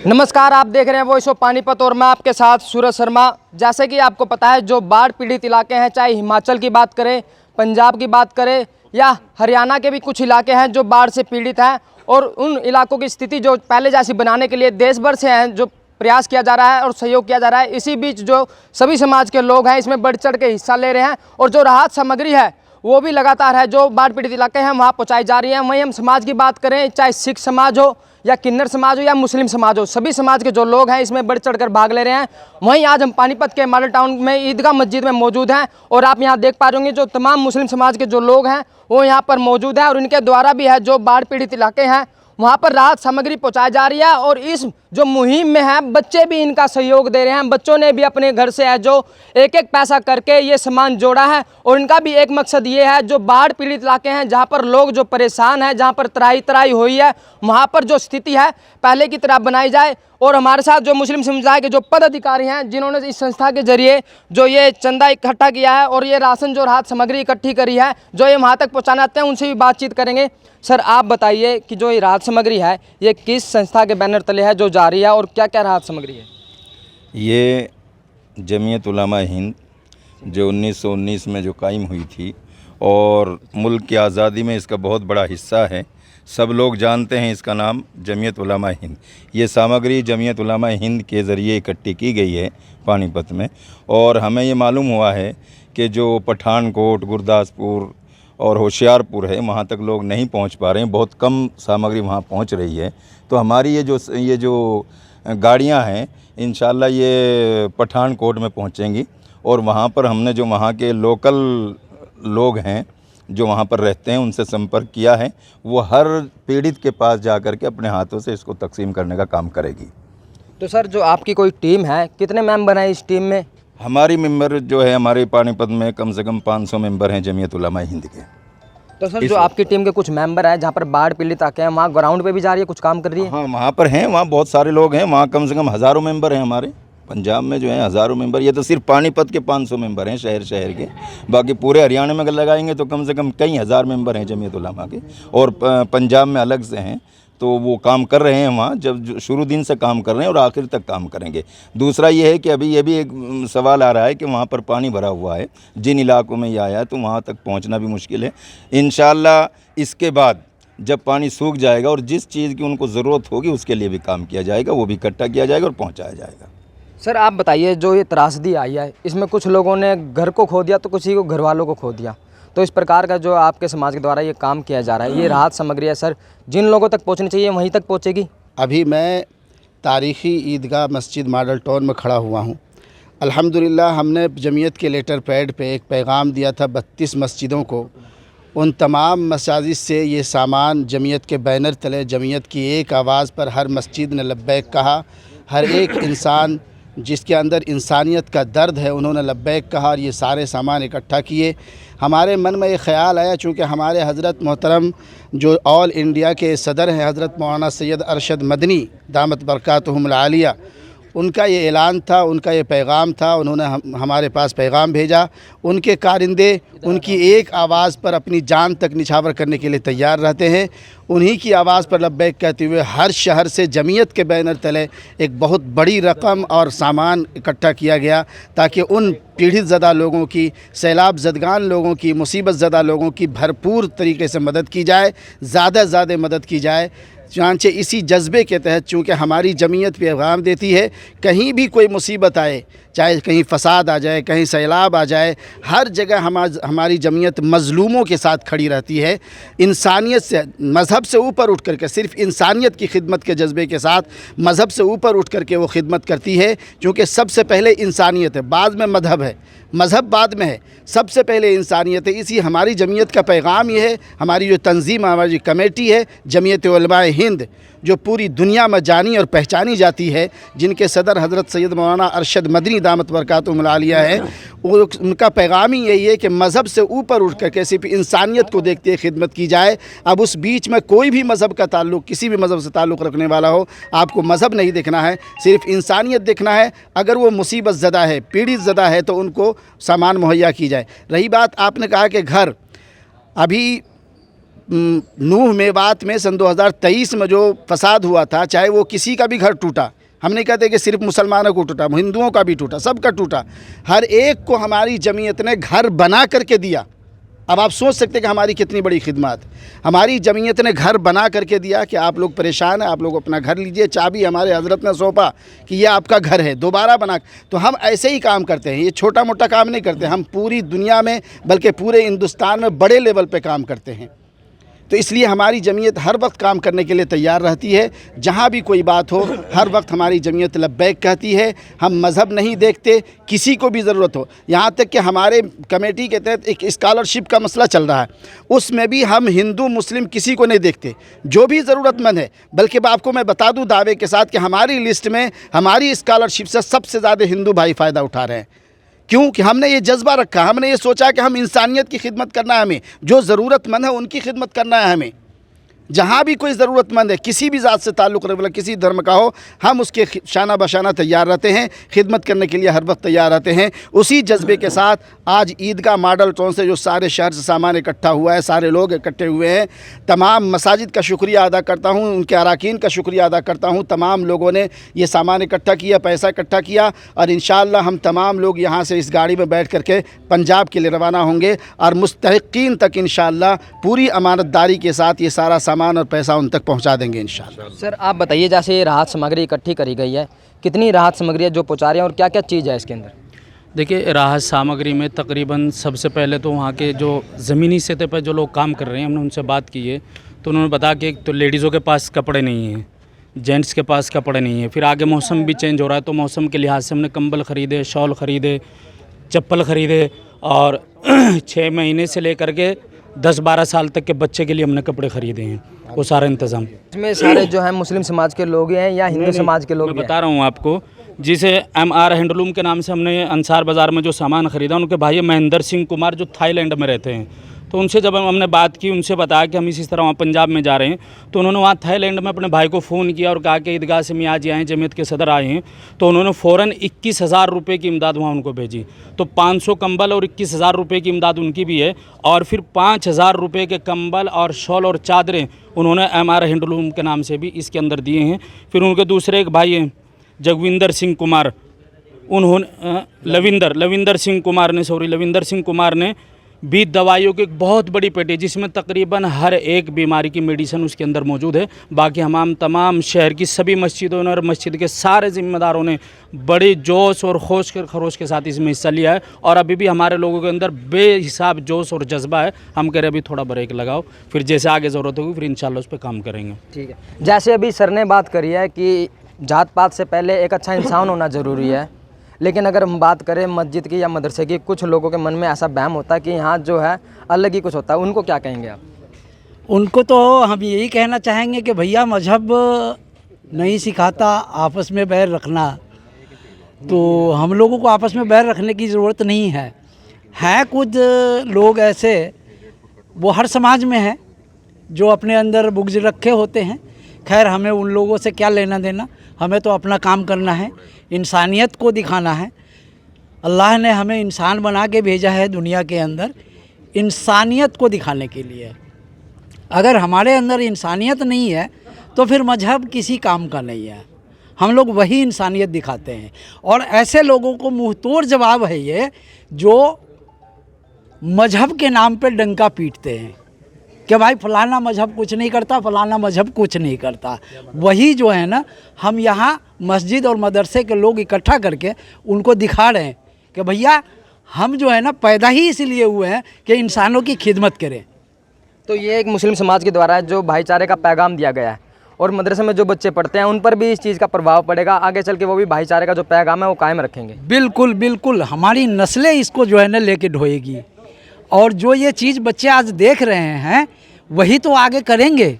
नमस्कार, आप देख रहे हैं वॉइस ऑफ पानीपत और मैं आपके साथ सूरज शर्मा। जैसे कि आपको पता है, जो बाढ़ पीड़ित इलाके हैं, चाहे हिमाचल की बात करें, पंजाब की बात करें या हरियाणा के भी कुछ इलाके हैं जो बाढ़ से पीड़ित हैं, और उन इलाकों की स्थिति जो पहले जैसी बनाने के लिए देश भर से हैं जो प्रयास किया जा रहा है और सहयोग किया जा रहा है। इसी बीच जो सभी समाज के लोग हैं इसमें बढ़ चढ़ के हिस्सा ले रहे हैं और जो राहत सामग्री है वो भी लगातार है जो बाढ़ पीड़ित इलाके हैं वहाँ पहुँचाई जा रही है। वहीं हम समाज की बात करें, चाहे सिख समाज हो या किन्नर समाज हो या मुस्लिम समाज हो, सभी समाज के जो लोग हैं इसमें बढ़ चढ़कर भाग ले रहे हैं। वहीं आज हम पानीपत के मॉडल टाउन में ईदगाह मस्जिद में मौजूद हैं और आप यहाँ देख पा रहे होंगे जो तमाम मुस्लिम समाज के जो लोग हैं वो यहाँ पर मौजूद हैं और इनके द्वारा भी है जो बाढ़ पीड़ित इलाके हैं वहाँ पर राहत सामग्री पहुँचाई जा रही है। और इस जो मुहिम में है बच्चे भी इनका सहयोग दे रहे हैं। बच्चों ने भी अपने घर से है जो एक एक पैसा करके ये सामान जोड़ा है और इनका भी एक मकसद ये है जो बाढ़ पीड़ित इलाके हैं जहाँ पर लोग जो परेशान हैं, जहाँ पर त्राही त्राही हुई है, वहाँ पर जो स्थिति है पहले की तरह बनाई जाए। और हमारे साथ जो मुस्लिम समुदाय के जो पदाधिकारी हैं जिन्होंने इस संस्था के जरिए जो ये चंदा इकट्ठा किया है और ये राशन जो राहत सामग्री इकट्ठी करी है जो ये वहाँ तक पहुँचाना चाहते हैं, उनसे भी बातचीत करेंगे। सर, आप बताइए कि जो ये राहत सामग्री है ये किस संस्था के बैनर तले है जो जा रही है और क्या क्या राहत सामग्री है? ये जमीयत उलमा हिंद जो 1919 में जो कायम हुई थी और मुल्क की आज़ादी में इसका बहुत बड़ा हिस्सा है। सब लोग जानते हैं इसका नाम जमीयत उलमा हिंद। ये सामग्री जमीयत उलमा हिंद के ज़रिए इकट्ठी की गई है पानीपत में। और हमें ये मालूम हुआ है कि जो पठानकोट, गुरदासपुर और होशियारपुर है वहाँ तक लोग नहीं पहुँच पा रहे हैं, बहुत कम सामग्री वहाँ पहुँच रही है। तो हमारी ये जो गाड़ियाँ हैं इंशाल्लाह ये पठानकोट में पहुँचेंगी और वहाँ पर हमने जो वहाँ के लोकल लोग हैं जो वहाँ पर रहते हैं उनसे संपर्क किया है। वो हर पीड़ित के पास जा कर के अपने हाथों से इसको तकसीम करने का काम करेगी। तो सर, जो आपकी कोई टीम है, कितने मेंबर हैं इस टीम में? हमारी मेंबर जो है हमारे पानीपत में कम से कम 500 मेंबर हैं जमीयत उलमा हिंद के। तो सर, जो आपकी टीम के कुछ मेंबर हैं जहाँ पर बाढ़ पीड़ित आके हैं वहाँ ग्राउंड पे भी जा रही है, कुछ काम कर रही है? हाँ, वहाँ पर हैं, वहाँ बहुत सारे लोग हैं, वहाँ कम से कम हज़ारों मेंबर हैं। हमारे पंजाब में जो है हज़ारों मेंबर, ये तो सिर्फ पानीपत के 500 मेंबर हैं शहर के। बाकी पूरे हरियाणा में अगर लगाएंगे तो कम से कम कई हज़ार मेंबर हैं जमीयत उलमा के और पंजाब में अलग से हैं। तो वो काम कर रहे हैं वहाँ, जब शुरू दिन से काम कर रहे हैं और आखिर तक काम करेंगे। दूसरा ये है कि अभी ये भी एक सवाल आ रहा है कि वहाँ पर पानी भरा हुआ है, जिन इलाकों में ये आया है तो वहाँ तक पहुँचना भी मुश्किल है। इंशाल्लाह इसके बाद जब पानी सूख जाएगा और जिस चीज़ की उनको ज़रूरत होगी उसके लिए भी काम किया जाएगा, वो भी इकट्ठा किया जाएगा और पहुँचाया जाएगा। सर, आप बताइए, जो ये त्रासदी आई है इसमें कुछ लोगों ने घर को खो दिया तो कुछ ही को घर वालों को खो दिया, तो इस प्रकार का जो आपके समाज के द्वारा ये काम किया जा रहा है, ये राहत सामग्री है सर जिन लोगों तक पहुंचनी चाहिए वहीं तक पहुंचेगी? अभी मैं तारीख़ी ईदगाह मस्जिद मॉडल टाउन में खड़ा हुआ हूं। अल्हम्दुलिल्लाह हमने जमीयत के लेटर पैड पे एक पैगाम दिया था 32 मस्जिदों को। उन तमाम मसाजिद से ये सामान जमीयत के बैनर तले जमीयत की एक आवाज़ पर हर मस्जिद ने लब्बैक कहा। हर एक इंसान जिसके अंदर इंसानियत का दर्द है उन्होंने लब्बैक कहा और ये सारे सामान इकट्ठा किए। हमारे मन में ये ख़्याल आया, चूँकि हमारे हज़रत मोहतरम जो ऑल इंडिया के सदर हैं हज़रत मौलाना सैयद अरशद मदनी दामत बरकातुहुमुल आलिया, उनका ये ऐलान था, उनका ये पैगाम था, उन्होंने हमारे पास पैगाम भेजा। उनके कारिंदे उनकी एक आवाज़ पर अपनी जान तक निछावर करने के लिए तैयार रहते हैं। उन्हीं की आवाज़ पर लब्बैक कहते हुए हर शहर से जमीयत के बैनर तले एक बहुत बड़ी रकम और सामान इकट्ठा किया गया ताकि उन पीड़ित ज़दा लोगों की, सैलाब ज़दगान लोगों की, मुसीबत ज़दा लोगों की भरपूर तरीके से मदद की जाए, ज़्यादा से ज़्यादा मदद की जाए। चांचे इसी जज्बे के तहत चूँकि हमारी जमीयत पैगाम देती है, कहीं भी कोई मुसीबत आए, चाहे कहीं फसाद आ जाए, कहीं सैलाब आ जाए, हर जगह हमारी जमीयत मज़लूमों के साथ खड़ी रहती है। इंसानियत से, मज़हब से ऊपर उठ करके, सिर्फ़ इंसानियत की खिदमत के जज्बे के साथ मज़हब से ऊपर उठ करके वो खिदमत करती है। क्योंकि सबसे पहले इंसानियत है, बाद में मज़हब है, मज़हब बाद में है, सबसे पहले इंसानियत है। इसी हमारी जमीयत का पैगाम ये है। हमारी जो तंजीम, हमारी कमेटी है जमीयत उलमा हिंद, जो पूरी दुनिया में जानी और पहचानी जाती है, जिनके सदर हज़रत सैयद मौलाना अरशद मदनी दामत बरकातुहुमुल आलिया है, उनका पैगाम ही यही है कि मज़हब से ऊपर उठ कर के सिर्फ इंसानियत को देखते हुए खिदमत की जाए। अब उस बीच में कोई भी मज़हब का ताल्लुक़, किसी भी मज़हब से ताल्लुक़ रखने वाला हो, आपको मज़हब नहीं देखना है, सिर्फ इंसानियत देखना है। अगर वो मुसीबत ज़दा है, पीड़ित ज़दा है तो उनको सामान मुहैया की जाए। रही बात आपने कहा कि घर, अभी नूह मेवात में सन 2023 में जो फसाद हुआ था, चाहे वो किसी का भी घर टूटा, हम नहीं कहते कि सिर्फ मुसलमानों को टूटा, हिंदुओं का भी टूटा, सबका टूटा, हर एक को हमारी जमीयत ने घर बना करके दिया। अब आप सोच सकते हैं कि हमारी कितनी बड़ी खिदमत, हमारी जमीयत ने घर बना करके दिया कि आप लोग परेशान हैं, आप लोग अपना घर लीजिए, चाबी हमारे हजरत ने सौंपा कि ये आपका घर है, दोबारा बना। तो हम ऐसे ही काम करते हैं, ये छोटा मोटा काम नहीं करते, हम पूरी दुनिया में बल्कि पूरे हिंदुस्तान में बड़े लेवल पे काम करते हैं। तो इसलिए हमारी जमीयत हर वक्त काम करने के लिए तैयार रहती है। जहाँ भी कोई बात हो, हर वक्त हमारी जमीयत लब्बैक कहती है। हम मज़हब नहीं देखते, किसी को भी ज़रूरत हो, यहाँ तक कि हमारे कमेटी के तहत एक स्कॉलरशिप का मसला चल रहा है, उसमें भी हम हिंदू मुस्लिम किसी को नहीं देखते, जो भी ज़रूरतमंद है। बल्कि आपको मैं बता दूँ दावे के साथ कि हमारी लिस्ट में हमारी स्कॉलरशिप से सबसे ज़्यादा हिंदू भाई फ़ायदा उठा रहे हैं। क्यों कि हमने ये जज्बा रखा, हमने ये सोचा कि हम इंसानियत की खिदमत करना है, हमें जो ज़रूरतमंद है उनकी खिदमत करना है। हमें जहाँ भी कोई ज़रूरतमंद है, किसी भी ज़ात से ताल्लुक़ रखने वाला, किसी धर्म का हो, हम उसके शाना बशाना तैयार रहते हैं, खिदमत करने के लिए हर वक्त तैयार रहते हैं। उसी जज्बे के साथ आज ईदगाह मॉडल टाउन से जो सारे शहर से सामान इकट्ठा हुआ है, सारे लोग इकट्ठे हुए हैं, तमाम मसाजिद का शुक्रिया अदा करता हूँ, उनके अरकान का शुक्रिया अदा करता हूँ। तमाम लोगों ने ये सामान इकट्ठा किया, पैसा इकट्ठा किया, और इंशाअल्लाह हम तमाम लोग यहाँ से इस गाड़ी में बैठ करके पंजाब के लिए रवाना होंगे और मुस्तहिक़ीन तक इंशाअल्लाह पूरी अमानतदारी के साथ ये सारा सामान और पैसा उन तक पहुंचा देंगे इंशाअल्लाह। सर आप बताइए, जैसे ये राहत सामग्री इकट्ठी करी गई है, कितनी राहत सामग्री है जो पहुंचा रहे हैं और क्या क्या चीज़ है इसके अंदर? देखिए, राहत सामग्री में तकरीबन सबसे पहले तो वहाँ के जो ज़मीनी सतह पर जो लोग काम कर रहे हैं, हमने उनसे बात की है, तो उन्होंने बताया कि एक तो लेडीज़ों के पास कपड़े नहीं हैं, जेंट्स के पास कपड़े नहीं हैं, फिर आगे मौसम भी चेंज हो रहा है, तो मौसम के लिहाज से हमने कंबल ख़रीदे, शॉल ख़रीदे, चप्पल ख़रीदे, और 6 महीने से लेकर के 10-12 साल तक के बच्चे के लिए हमने कपड़े ख़रीदे हैं, वो सारा इंतज़ाम। इसमें सारे जो हैं मुस्लिम समाज के लोग हैं या हिंदू समाज के लोग मैं हैं? बता रहा हूँ आपको, जिसे MR हैंडलूम के नाम से हमने अंसार बाज़ार में जो सामान ख़रीदा, उनके भाई महेंद्र सिंह कुमार जो थाईलैंड में रहते हैं, तो उनसे जब हमने बात की, उनसे बताया कि हम इसी तरह वहाँ पंजाब में जा रहे हैं, तो उन्होंने वहाँ थाईलैंड में अपने भाई को फ़ोन किया और कहा कि ईदगाह से मियाँ जी आए, जमीयत के सदर आए हैं, तो उन्होंने फ़ौरन 21,000 रुपये की इमदाद वहाँ उनको भेजी। तो 500 कंबल और 21,000 रुपये की इमदाद उनकी भी है, और फिर 5,000 रुपये के कंबल और शॉल और चादरें उन्होंने MR हैंडलूम के नाम से भी इसके अंदर दिए हैं। फिर उनके दूसरे एक भाई हैं जगविंदर सिंह कुमार, उन्होंने लविंदर सिंह कुमार ने भी दवाइयों की एक बहुत बड़ी पेटी, जिसमें तकरीबन हर एक बीमारी की मेडिसिन उसके अंदर मौजूद है। बाकी हम तमाम शहर की सभी मस्जिदों ने और मस्जिद के सारे ज़िम्मेदारों ने बड़े जोश और खरोश के साथ इसमें हिस्सा लिया है, और अभी भी हमारे लोगों के अंदर बेहिसाब जोश और जज्बा है। हम कह रहे अभी थोड़ा ब्रेक लगाओ, फिर जैसे आगे ज़रूरत होगी फिर इंशाल्लाह उस पर काम करेंगे। ठीक है, जैसे अभी सर ने बात करी है कि जात पात से पहले एक अच्छा इंसान होना ज़रूरी है, लेकिन अगर हम बात करें मस्जिद की या मदरसे की, कुछ लोगों के मन में ऐसा वहम होता है कि यहाँ जो है अलग ही कुछ होता है, उनको क्या कहेंगे आप? उनको तो हम यही कहना चाहेंगे कि भैया मजहब नहीं सिखाता आपस में बैर रखना, तो हम लोगों को आपस में बैर रखने की ज़रूरत नहीं है। हैं कुछ लोग ऐसे, वो हर समाज में हैं, जो अपने अंदर बुग़्ज़ रखे होते हैं। खैर, हमें उन लोगों से क्या लेना देना, हमें तो अपना काम करना है, इंसानियत को दिखाना है। अल्लाह ने हमें इंसान बना के भेजा है दुनिया के अंदर इंसानियत को दिखाने के लिए। अगर हमारे अंदर इंसानियत नहीं है तो फिर मजहब किसी काम का नहीं है। हम लोग वही इंसानियत दिखाते हैं, और ऐसे लोगों को मुँहतोड़ जवाब है ये जो मजहब के नाम पे डंका पीटते हैं कि भाई फलाना मजहब कुछ नहीं करता, फलाना मजहब कुछ नहीं करता। वही जो है ना, हम यहाँ मस्जिद और मदरसे के लोग इकट्ठा करके उनको दिखा रहे हैं कि भैया हम जो है ना पैदा ही इसलिए हुए हैं कि इंसानों की खिदमत करें। तो ये एक मुस्लिम समाज के द्वारा जो भाईचारे का पैगाम दिया गया है, और मदरसे में जो बच्चे पढ़ते हैं उन पर भी इस चीज़ का प्रभाव पड़ेगा, आगे चल के वो भी भाईचारे का जो पैगाम है वो कायम रखेंगे। बिल्कुल बिल्कुल, हमारी नस्लें इसको जो है ना लेके ढोएगी, और जो ये चीज़ बच्चे आज देख रहे हैं वही तो आगे करेंगे।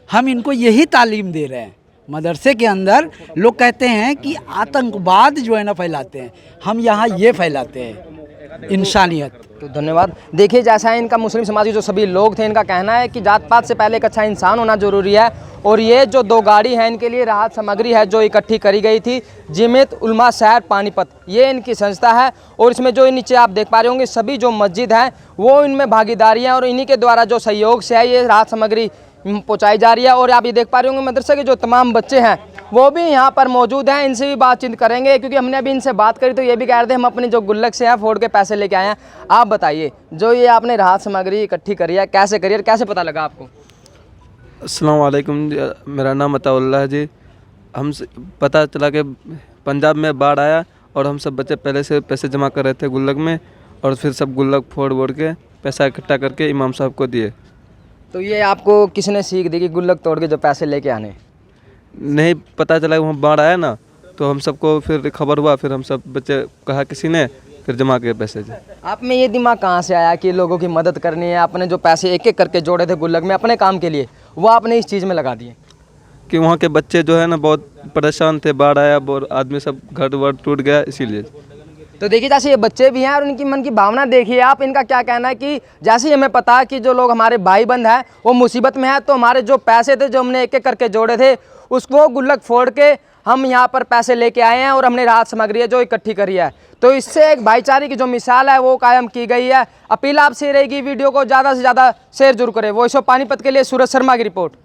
हम इनको यही तालीम दे रहे हैं, मदरसे के अंदर लोग कहते हैं कि आतंकवाद जो है ना फैलाते हैं, हम यहाँ ये फैलाते हैं इंसानियत। तो धन्यवाद। देखिए, जैसा है इनका मुस्लिम समाज के जो सभी लोग थे, इनका कहना है कि जात पात से पहले एक अच्छा इंसान होना ज़रूरी है। और ये जो 2 गाड़ी है, इनके लिए राहत सामग्री है जो इकट्ठी करी गई थी। जमीयत उलमा शहर पानीपत, ये इनकी संस्था है। और इसमें जो नीचे आप देख पा रहे होंगे सभी जो मस्जिद हैं वो इनमें भागीदारी हैं और इन्हीं के द्वारा जो सहयोग से है ये राहत सामग्री पहुँचाई जा रही है। और आप ये देख पा रहे होंगे मदरसे के जो तमाम बच्चे हैं वो भी यहाँ पर मौजूद हैं। इनसे भी बातचीत करेंगे क्योंकि हमने अभी इनसे बात करी तो ये भी कह रहे थे हम अपने जो गुल्लक से हैं फोड़ के पैसे लेके आए हैं। आप बताइए, जो ये आपने राहत सामग्री इकट्ठी करी है कैसे करी है, कैसे पता लगा आपको? अस्सलाम वालेकुम, मेरा नाम अताउल्लाह जी। पता चला कि पंजाब में बाढ़ आया और हम सब बच्चे पहले से पैसे जमा कर रहे थे गुल्लक में, और फिर सब गुल्लक फोड़ वोड़ के पैसा इकट्ठा करके इमाम साहब को दिए। तो ये आपको किसने सीख दी कि गुल्लक तोड़ के जो पैसे लेके आने? नहीं पता चला कि वहाँ बाढ़ आया ना, तो हम सबको फिर खबर हुआ, फिर हम सब बच्चे कहा किसी ने, फिर जमा के पैसे जी। आप में ये दिमाग कहाँ से आया कि लोगों की मदद करनी है? आपने जो पैसे एक एक करके जोड़े थे गुल्लक में अपने काम के लिए, वो आपने इस चीज़ में लगा दिए? कि वहाँ के बच्चे जो है ना बहुत परेशान थे, बाढ़ आया, बहुत आदमी सब घर वर टूट गया, इसीलिए। तो देखिए, जैसे ये बच्चे भी हैं और उनकी मन की भावना देखिए आप। इनका क्या कहना है कि जैसे ही हमें पता है कि जो लोग हमारे भाई बंद हैं वो मुसीबत में है, तो हमारे जो पैसे थे जो हमने एक एक करके जोड़े थे उसको गुल्लक फोड़ के हम यहाँ पर पैसे लेके आए हैं और हमने राहत सामग्री है जो इकट्ठी करी है। तो इससे एक भाईचारे की जो मिसाल है वो कायम की गई है। अपील आपसे रहेगी वीडियो को ज़्यादा से ज़्यादा शेयर जरूर करें। वॉइस ऑफ पानीपत के लिए सूरज शर्मा की रिपोर्ट।